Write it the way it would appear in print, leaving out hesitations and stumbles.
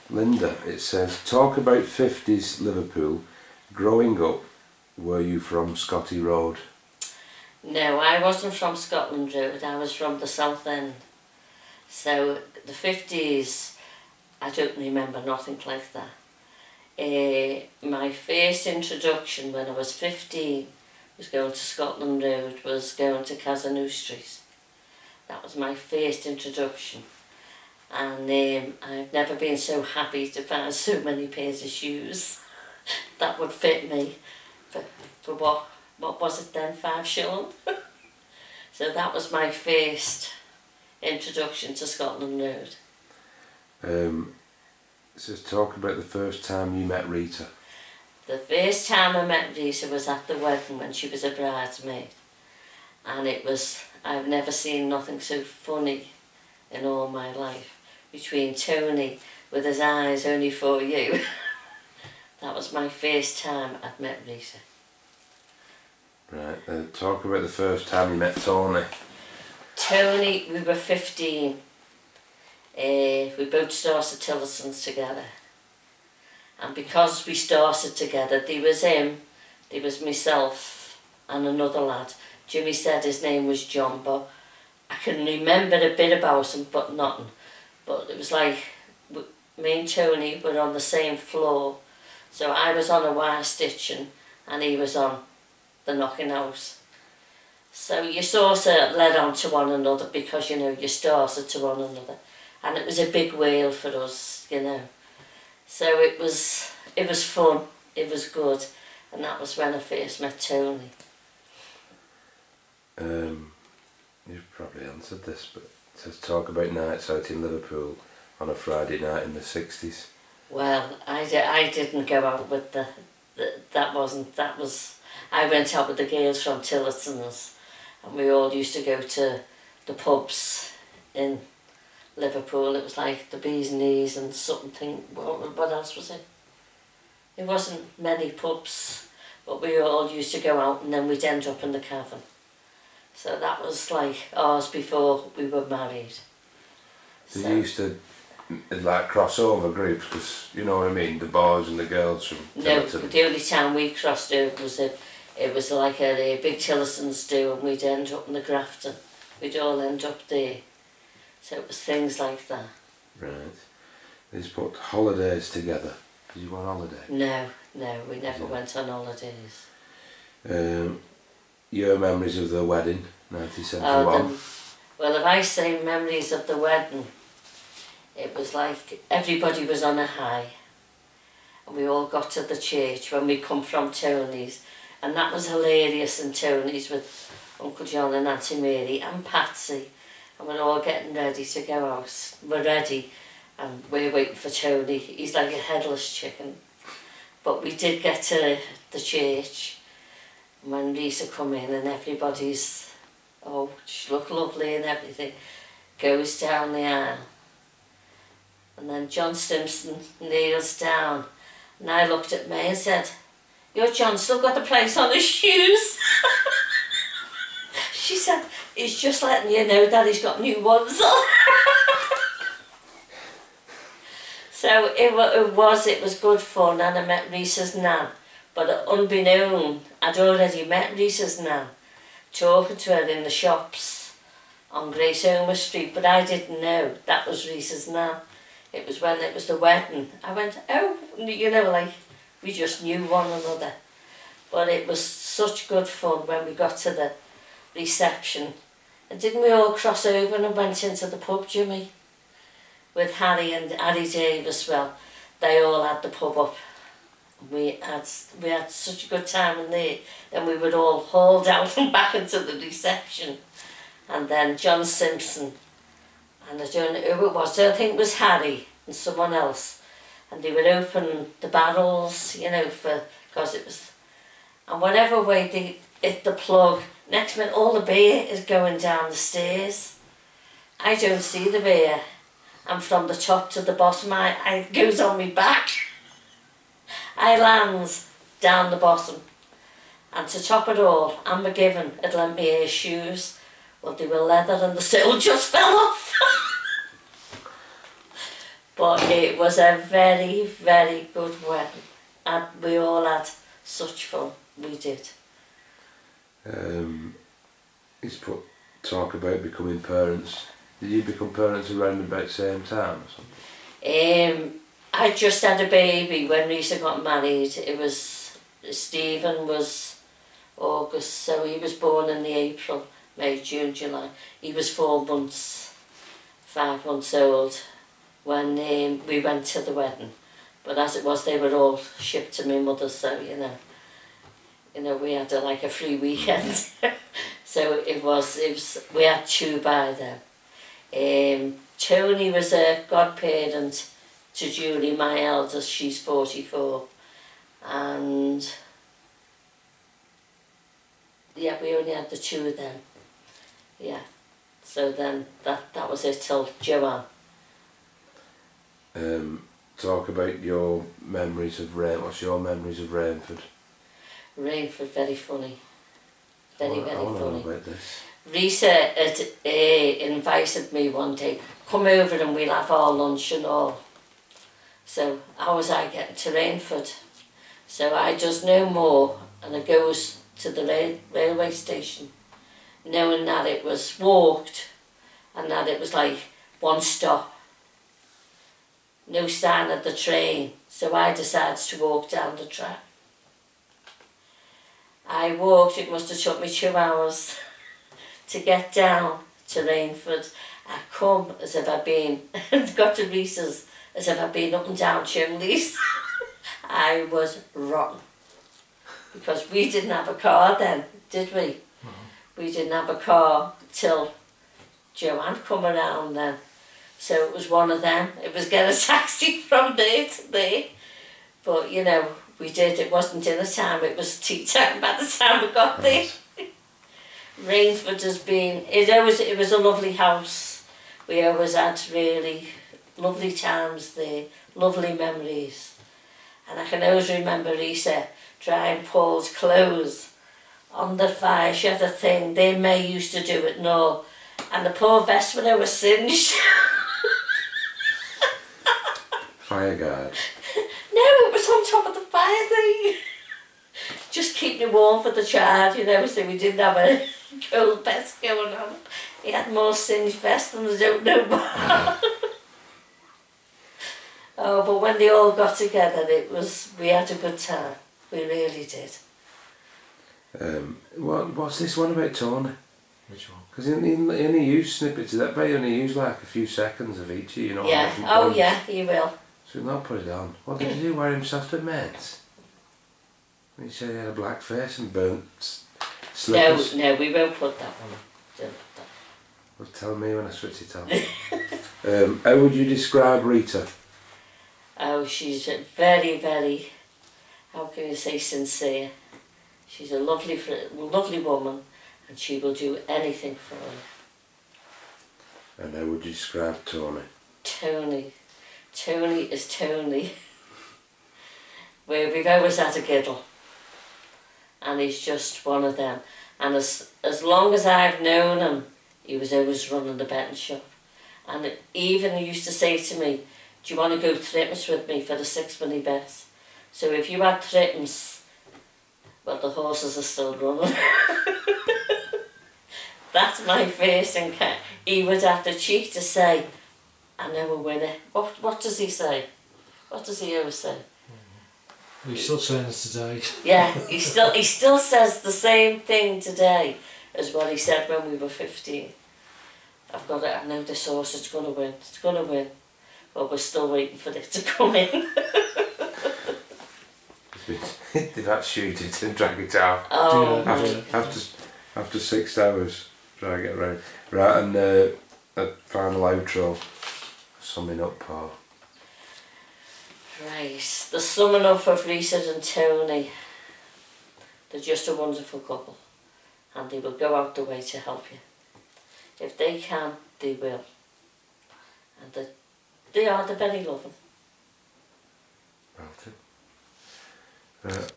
Linda, it says, talk about 50s Liverpool. Growing up, were you from Scotty Road? No, I wasn't from Scotland Road, I was from the South End. So the 50s, I don't remember nothing like that. My first introduction when I was 15 was going to Scotland Road, was going to Cazanou Street. That was my first introduction. And I've never been so happy to find so many pairs of shoes that would fit me for what was it then, 5 shilling? So that was my first introduction to Scotland Road. It says, talk about the first time you met Rita. The first time I met Rita was at the wedding when she was a bridesmaid. And it was, I've never seen nothing so funny in all my life. Between Tony with his eyes only for you. That was my first time I'd met Rita. Right, talk about the first time you met Tony. Tony, we were 15. We both started Tillotson together. And because we started together, there was him, there was myself and another lad. Jimmy said his name was John, but I can remember a bit about him, but nothing. But it was like, me and Tony were on the same floor. So I was on a wire stitching and he was on the knocking out. So you sort of led on to one another because, you know, you started to one another. And it was a big whale for us, you know. So it was fun, it was good. And that was when I first met Tony. You've probably answered this, but it says, talk about nights out in Liverpool on a Friday night in the 60s. Well, I didn't go out with I went out with the girls from Tillotson's, and we all used to go to the pubs in Liverpool. It was like the Bees Knees and something, what else was it? It wasn't many pubs, but we all used to go out and then we'd end up in the Cavern. So that was like ours before we were married. So you used to like crossover groups, because you know what I mean, the boys and the girls from Tillotson. No, the only time we crossed over was it was like a big Tillotson's do, and we'd end up in the Grafton. We'd all end up there. So it was things like that. Right. They just put holidays together. Did you go on holiday? No, we never went on holidays. Your memories of the wedding, 1971? Well, if I say memories of the wedding, it was like everybody was on a high. And we all got to the church when we come from Tony's. And that was hilarious in Tony's with Uncle John and Auntie Mary and Patsy. And we're all getting ready to go out. We're ready and we're waiting for Tony. He's like a headless chicken. But we did get to the church when Rita come in and everybody's, oh, she looked lovely and everything, goes down the aisle. And then John Simpson kneels down. And I looked at me and said, your John's still got the price on his shoes. She said, he's just letting you know that he's got new ones on. So it was good fun, and I met Rita's nan. But unbeknown, I'd already met Rita's nan, talking to her in the shops on Great Homer Street, but I didn't know that was Rita's nan. It was when it was the wedding. I went, oh, you know, like, we just knew one another. But it was such good fun when we got to the reception. And didn't we all cross over and went into the pub, Jimmy? With Harry and Harry Davis. Well, they all had the pub up. We had such a good time in there. Then we were all hauled out and back into the reception. And then John Simpson, and I don't know who it was, I think it was Harry and someone else. And they would open the barrels, you know, because it was, and whatever way they hit the plug, next minute all the beer is going down the stairs. I don't see the beer. And from the top to the bottom, it goes on me back. I lands down the bottom. And to top it all, Anne McGivern had lent me her shoes. Well, they were leather and the sole just fell off. But it was a very, very good wedding. And we all had such fun. We did. He's put talk about becoming parents. Did you become parents around about the same time or something? I just had a baby when Risa got married. It was, Stephen was August, so he was born in the April, May, June, July. He was 4 months, 5 months old when we went to the wedding. But as it was, they were all shipped to my mother, so you know, we had like a free weekend. So it was, we had 2 by then. Tony was a godparent to Julie, my eldest. She's 44, and yeah, we only had the 2 of them. Yeah, so then that was it till Joanne. Talk about your memories of Rain. What's your memories of Rainford? Rainford, very funny. Very, very I want to funny. know about this. Risa had invited me one day, come over and we'll have our lunch and all. So how was I getting to Rainford? So I does no more and I goes to the railway station, knowing that it was walked and that it was like 1 stop. No sign of the train, so I decided to walk down the track. I walked, it must have took me 2 hours to get down to Rainford. I come as if I'd been, got to Risa's, as if I'd been up and down chimneys. I was rotten. Because we didn't have a car then, did we? Mm-hmm. We didn't have a car till Joanne come around then. So it was one of them. It was get a taxi from there to there. But you know, we did, it wasn't dinner time, it was tea time by the time we got there. Rainford has been, it was a lovely house. We always had really lovely times there, lovely memories. And I can always remember Risa drying Paul's clothes on the fire. She had a thing, their May used to do it and all. And the poor vestment was singed. Fire guard. No, it was on top of the fire thing. Just keep you warm for the child, you know, so we didn't have a cold vest going on. He had more singed vest than I don't know about. Oh, but when they all got together, we had a good time. We really did. What's this one about Tony? Which one? Because he only used snippets of that, but he only used like a few seconds of each, you know. Yeah, oh yeah, he will. So he'll not put it on. What did he do? Wear himself to meds? He said he had a black face and burnt slippers. No, we won't put that one on. Don't put that. Well, tell me when I switch it on. How would you describe Rita? Oh, she's a very, very, how can you say, sincere. She's a lovely woman, and she will do anything for you. And how would you describe Tony? Tony is Tony. We've always had a giddle. And he's just one of them. And as long as I've known him, he was always running the betting shop. And even he used to say to me, do you want to go threepence with me for the 6-penny bet? So if you had threepence, well, the horses are still running. That's my face encounter. He would have to cheek to say, I know a winner. What does he say? What does he always say? He's still saying this today. Yeah, he still says the same thing today as what he said when we were 15. I've got it, I know this horse, it's going to win, it's going to win. But we're still waiting for it to come in. They've had to shoot it and drag it out. Oh, Yeah. After 6 hours, drag it around. Right, and a final outro. Summing up, Paul. Right, the summing up of Risa and Tony. They're just a wonderful couple. And they will go out the way to help you. If they can, they will. And they're very loving. Well,